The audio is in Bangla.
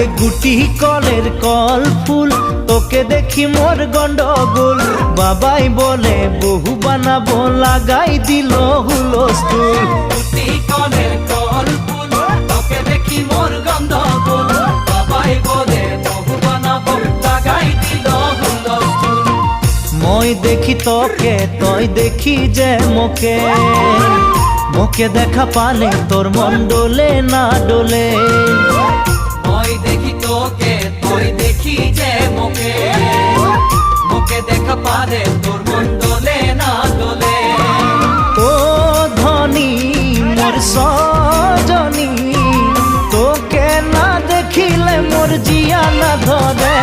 এ গুটি কলের কল ফুল, তোকে দেখি মোর গন্ডগোল। বাবাই বলে বহু বানাবো, লাগাই দিল হুলস্থুল। গুটি কলের কল ফুল, তোকে দেখি মোর গন্ডগোল। বাবাই বলে বহু বানাবো, লাগাই দিল হুলস্থুল। মই দেখি তোকে, তই দেখি যে মোকে, মোকে দেখা পালে তোর মন ডোলে না ডোলে। মই দেখি তোকে, তুই দেখি যে মোকে, মোকে দেখা পারে তোর মন দোলে না দোলে। ও ধনী মোর সজনী, তোকে না দেখিলে মোর জিয়া না ধরে।